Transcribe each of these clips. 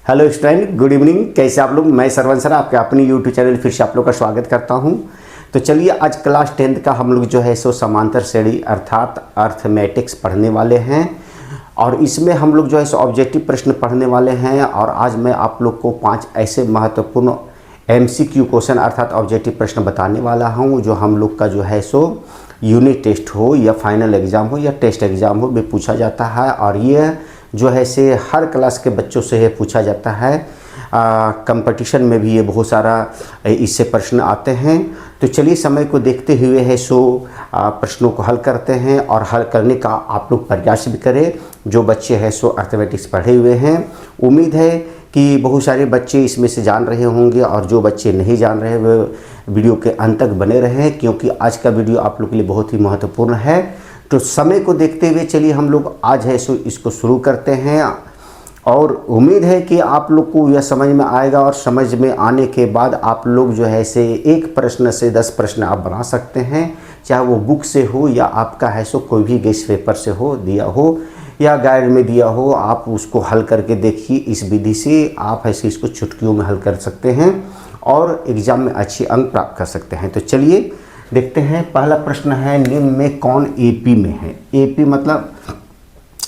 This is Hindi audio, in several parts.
Hello student, good evening. कैसे आप लोग? मैं सरवन सर आपके अपनी यूट्यूब चैनल फिर से आप लोग का स्वागत करता हूं। तो चलिए आज क्लास 10th का हम लोग जो है सो समांतर श्रेणी अर्थात अर्थमेटिक्स पढ़ने वाले हैं और इसमें हम लोग जो है सो ऑब्जेक्टिव प्रश्न पढ़ने वाले हैं। और आज मैं आप लोग को 5 ऐसे महत्वपूर्ण MCQ क्वेश्चन अर्थात ऑब्जेक्टिव प्रश्न बताने वाला हूँ जो हम लोग का जो है सो यूनिट टेस्ट हो या फाइनल एग्ज़ाम हो या टेस्ट एग्ज़ाम हो में पूछा जाता है। और ये जो है से हर क्लास के बच्चों से ये पूछा जाता है। कंपटीशन में भी ये बहुत सारा इससे प्रश्न आते हैं। तो चलिए समय को देखते हुए है सो प्रश्नों को हल करते हैं और हल करने का आप लोग प्रयास भी करें। जो बच्चे हैं सो अर्थमेटिक्स पढ़े हुए हैं, उम्मीद है कि बहुत सारे बच्चे इसमें से जान रहे होंगे और जो बच्चे नहीं जान रहे वो वीडियो के अंत तक बने रहें, क्योंकि आज का वीडियो आप लोग के लिए बहुत ही महत्वपूर्ण है। तो समय को देखते हुए चलिए हम लोग आज है सो इसको शुरू करते हैं और उम्मीद है कि आप लोग को यह समझ में आएगा। और समझ में आने के बाद आप लोग जो है से एक प्रश्न से 10 प्रश्न आप बना सकते हैं, चाहे वो बुक से हो या आपका है सो कोई भी गेस्ट पेपर से हो दिया हो या गाइड में दिया हो। आप उसको हल करके देखिए। इस विधि से आप ऐसे इसको चुटकियों में हल कर सकते हैं और एग्ज़ाम में अच्छे अंक प्राप्त कर सकते हैं। तो चलिए देखते हैं। पहला प्रश्न है, निम्न में कौन AP में है? AP मतलब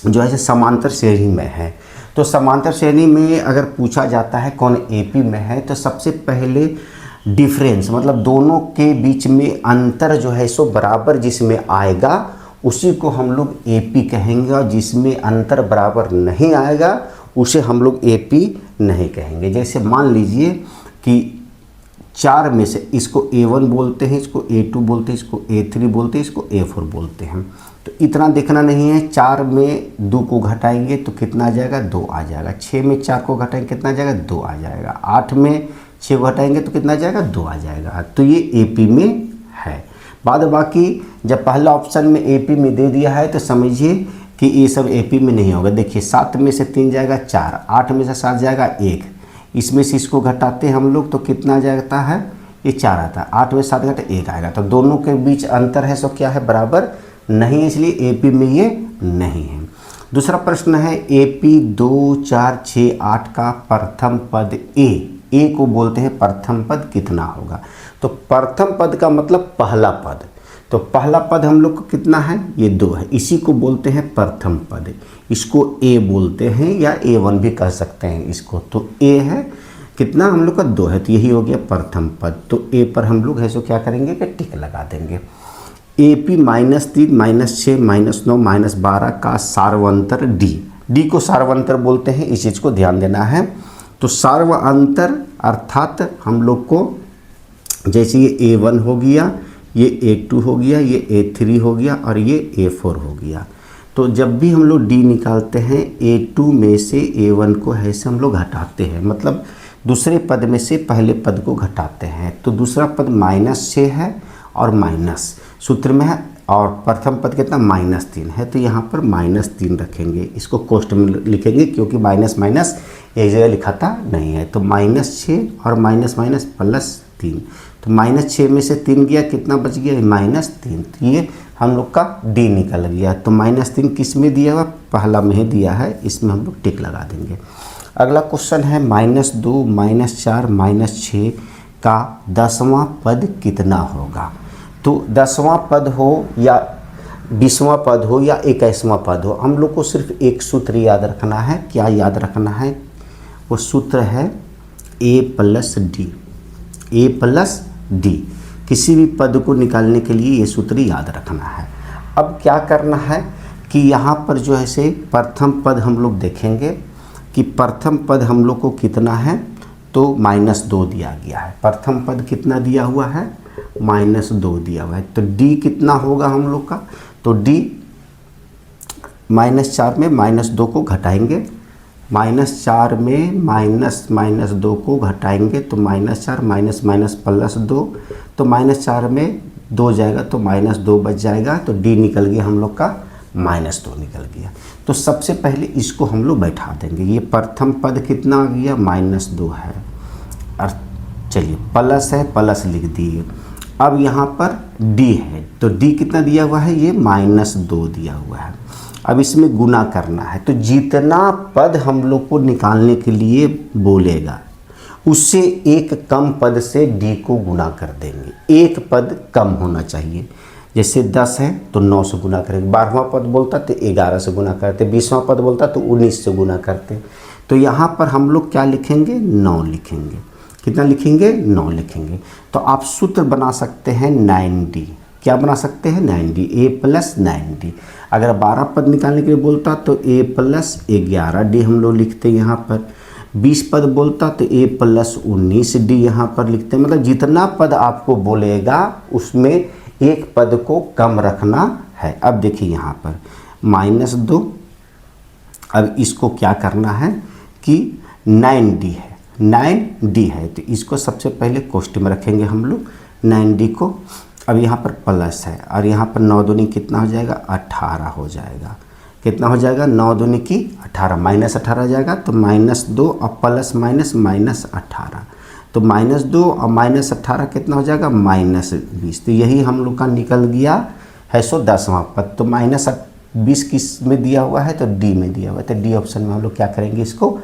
जो है समांतर श्रेणी में है। तो समांतर श्रेणी में अगर पूछा जाता है कौन AP में है, तो सबसे पहले डिफरेंस मतलब दोनों के बीच में अंतर जो है सो बराबर जिसमें आएगा उसी को हम लोग AP कहेंगे, और जिसमें अंतर बराबर नहीं आएगा उसे हम लोग AP नहीं कहेंगे। जैसे मान लीजिए कि 4 में से इसको A1 बोलते हैं, इसको A2 बोलते हैं, इसको A3 बोलते हैं, इसको A4 बोलते हैं। तो इतना देखना नहीं है। 4 में 2 को घटाएंगे तो कितना आ जाएगा? 2 आ जाएगा। 6 में 4 को घटाएंगे कितना आ जाएगा? 2 आ जाएगा। 8 में 6 को घटाएंगे तो कितना आ जाएगा? 2 आ जाएगा। तो ये AP में है। बाद बाकी जब पहला ऑप्शन में AP में दे दिया है तो समझिए कि ये सब AP में नहीं होगा। देखिए 7 में से 3 जाएगा 4, 8 में से 7 जाएगा 1, इसमें से इसको घटाते हैं हम लोग तो कितना आ जाता है? ये 4 आता है। 8 में 7 घटे 1 आएगा। तो दोनों के बीच अंतर है सो क्या है? बराबर नहीं है, इसलिए AP में ये नहीं है। दूसरा प्रश्न है, AP 2, 4, 6, 8 का प्रथम पद A को बोलते हैं प्रथम पद कितना होगा? तो प्रथम पद का मतलब पहला पद। तो पहला पद हम लोग को कितना है? ये 2 है। इसी को बोलते हैं प्रथम पद। इसको A बोलते हैं या A1 भी कह सकते हैं इसको। तो A है कितना? हम लोग का 2 है। तो यही हो गया प्रथम पद। तो A पर हम लोग है सो क्या करेंगे कि टिक लगा देंगे। AP -3, -6, -9, -12 का सार्वंतर D को सार्वंतर बोलते हैं। इस चीज़ को ध्यान देना है। तो सार्वंतर अर्थात हम लोग को जैसे ये A1 हो गया, ये A2 हो गया, ये A3 हो गया और ये A4 हो गया। तो जब भी हम लोग D निकालते हैं A2 में से A1 को है से हम लोग घटाते हैं, मतलब दूसरे पद में से पहले पद को घटाते हैं। तो दूसरा पद -6 है और माइनस सूत्र में है और प्रथम पद कितना? -3 है। तो यहाँ पर -3 रखेंगे। इसको कोष्ठ में लिखेंगे क्योंकि माइनस माइनस एक जगह लिखाता नहीं है। तो -6 और माइनस माइनस +3। तो -6 में से 3 गया, कितना बच गया? -3। तो ये हम लोग का D निकल गया। तो -3 किस में दिया हुआ? पहला में ही दिया है। इसमें हम लोग टिक लगा देंगे। अगला क्वेश्चन है, -2, -4, -6 का 10वां पद कितना होगा? तो 10वां पद हो या 20वां पद हो या 21वां पद हो, हम लोग को सिर्फ एक सूत्र याद रखना है। क्या याद रखना है? वो सूत्र है A + D। A + D किसी भी पद को निकालने के लिए ये सूत्र याद रखना है। अब क्या करना है कि यहाँ पर जो है से प्रथम पद हम लोग देखेंगे कि प्रथम पद हम लोग को कितना है। तो -2 दिया गया है। प्रथम पद कितना दिया हुआ है? -2 दिया हुआ है। तो D कितना होगा हम लोग का? तो D -4 में -2 को घटाएंगे, -4 में -2 को घटाएंगे तो -4 -2। तो -4 में 2 जाएगा तो -2 बच जाएगा। तो D निकल गया हम लोग का -2 निकल गया। तो सबसे पहले इसको हम लोग बैठा देंगे। ये प्रथम पद कितना आ गया? -2 है। और चलिए प्लस है, प्लस लिख दिए। अब यहाँ पर D है तो D कितना दिया हुआ है? ये -2 दिया हुआ है। अब इसमें गुना करना है, तो जितना पद हम लोग को निकालने के लिए बोलेगा उससे एक कम पद से d को गुना कर देंगे। एक पद कम होना चाहिए, जैसे 10 है तो 9 से गुना करेंगे, 12वां पद बोलता तो 11 से गुना करते, 20वां पद बोलता तो 19 से गुना करते। तो यहाँ पर हम लोग क्या लिखेंगे, 9 लिखेंगे। कितना लिखेंगे, 9 लिखेंगे। तो आप सूत्र बना सकते हैं 9d। क्या बना सकते हैं, 9d, a + 9d। अगर 12 पद निकालने के लिए बोलता तो a + 11d हम लोग लिखते यहाँ पर। 20 पद बोलता तो a + 19d यहाँ पर लिखते हैं। मतलब जितना पद आपको बोलेगा उसमें एक पद को कम रखना है। अब देखिए यहाँ पर -2। अब इसको क्या करना है कि 9d है, 9d है, तो इसको सबसे पहले कोष्टक में रखेंगे हम लोग 9d को। अब यहाँ पर प्लस है और यहाँ पर 9 दूनी कितना हो जाएगा, 18 हो जाएगा। कितना हो जाएगा, 9 दूनी की 18, -18 हो जाएगा। तो -2 और प्लस माइनस -18, तो -2 और -18 कितना हो जाएगा, -20। तो यही हम लोग का निकल गया है 10वां पद। तो -20 किस में दिया हुआ है, तो डी में दिया हुआ है। तो डी ऑप्शन में हम लोग क्या करेंगे, इसको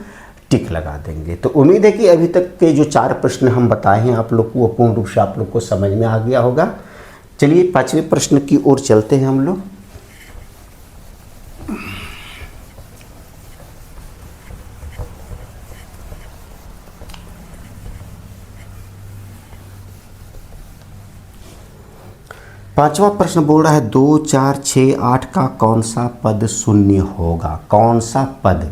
टिक लगा देंगे। तो उम्मीद है कि अभी तक के जो 4 प्रश्न हम बताए हैं आप लोग को वो पूर्ण रूप से आप लोग को समझ में आ गया होगा। चलिए 5वें प्रश्न की ओर चलते हैं हम लोग। पांचवा प्रश्न बोल रहा है 2, 4, 6, 8 का कौन सा पद शून्य होगा। कौन सा पद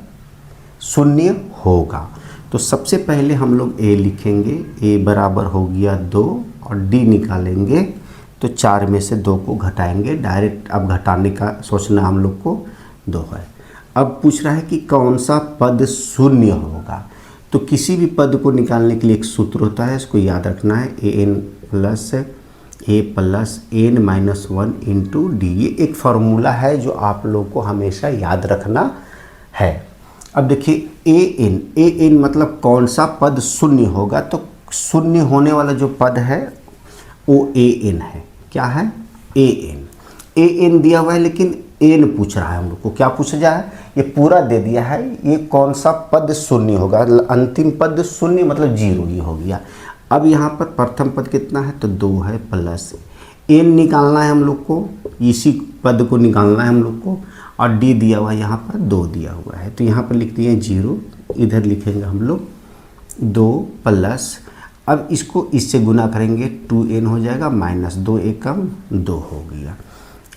शून्य होगा। तो सबसे पहले हम लोग a लिखेंगे, a बराबर हो गया 2 और d निकालेंगे तो 4 में से 2 को घटाएंगे। डायरेक्ट अब घटाने का सोचना हम लोग को 2 है। अब पूछ रहा है कि कौन सा पद शून्य होगा। तो किसी भी पद को निकालने के लिए एक सूत्र होता है, इसको याद रखना है, a + n-1 इंटू डी। ये एक फार्मूला है जो आप लोग को हमेशा याद रखना है। अब देखिए an मतलब कौन सा पद शून्य होगा। तो शून्य होने वाला जो पद है वो an है। क्या है, an दिया हुआ है, लेकिन n पूछ रहा है हम लोग को। क्या पूछ रहा है, ये पूरा दे दिया है, ये कौन सा पद शून्य होगा। अंतिम पद शून्य मतलब 0 ये हो गया। अब यहाँ पर प्रथम पद कितना है, तो 2 है, प्लस n निकालना है हम लोग को, इसी पद को निकालना है हम लोग को। और d दिया हुआ है, यहाँ पर 2 दिया हुआ है, तो यहाँ पर लिख दिए 0, इधर लिखेंगे हम लोग 2 प्लस, अब इसको इससे गुना करेंगे 2n हो जाएगा, -2 एकम 2 हो गया।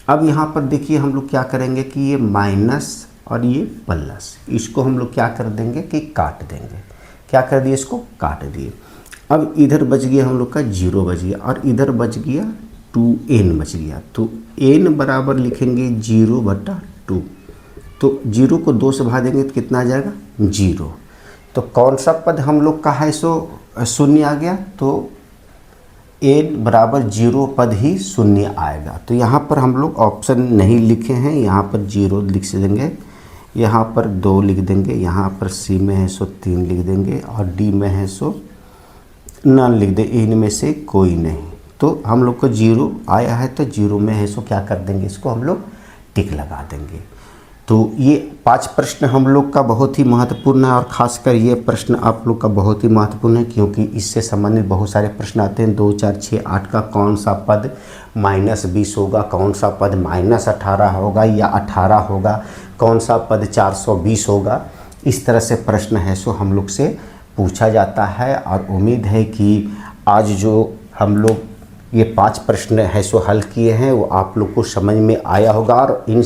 अब यहाँ पर देखिए हम लोग क्या करेंगे कि ये माइनस और ये प्लस, इसको हम लोग क्या कर देंगे कि काट देंगे। क्या कर दिए, इसको काट दिए। अब इधर बच गया हम लोग का 0 बच गया और इधर बच गया 2n बच गया। तो n बराबर लिखेंगे 0/2। तो 0 को 2 से भाग देंगे तो कितना आ जाएगा, 0। तो कौन सा पद हम लोग का है सो शून्य आ गया, तो n बराबर 0 पद ही शून्य आएगा। तो यहाँ पर हम लोग ऑप्शन नहीं लिखे हैं, यहाँ पर 0 लिख देंगे, यहाँ पर 2 लिख देंगे, यहाँ पर c में है सो 3 लिख देंगे और d में है सो नन लिख दे, इन में से कोई नहीं। तो हम लोग को 0 आया है, तो 0 में है सो क्या कर देंगे, इसको हम लोग टिक लगा देंगे। तो ये 5 प्रश्न हम लोग का बहुत ही महत्वपूर्ण है और ख़ासकर ये प्रश्न आप लोग का बहुत ही महत्वपूर्ण है, क्योंकि इससे संबंधित बहुत सारे प्रश्न आते हैं। 2, 4, 6, 8 का कौन सा पद -20 होगा, कौन सा पद -18 होगा या 18 होगा, कौन सा पद 420 होगा। इस तरह से प्रश्न है सो हम लोग से पूछा जाता है। और उम्मीद है कि आज जो हम लोग ये 5 प्रश्न है सो हल किए हैं वो आप लोग को समझ में आया होगा। और इन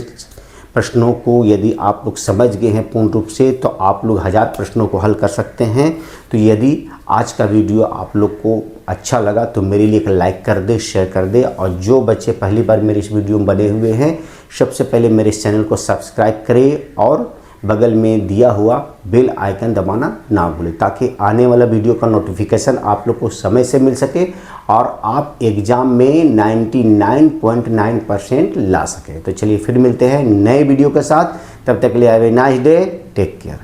प्रश्नों को यदि आप लोग समझ गए हैं पूर्ण रूप से तो आप लोग 1000 प्रश्नों को हल कर सकते हैं। तो यदि आज का वीडियो आप लोग को अच्छा लगा तो मेरे लिए एक लाइक कर दे, शेयर कर दे। और जो बच्चे पहली बार मेरे इस वीडियो में बने हुए हैं, सबसे पहले मेरे इस चैनल को सब्सक्राइब करें और बगल में दिया हुआ बेल आइकन दबाना ना भूलें, ताकि आने वाला वीडियो का नोटिफिकेशन आप लोग को समय से मिल सके और आप एग्ज़ाम में 99.9% ला सकें। तो चलिए फिर मिलते हैं नए वीडियो के साथ, तब तक के लिए have a nice day, take care.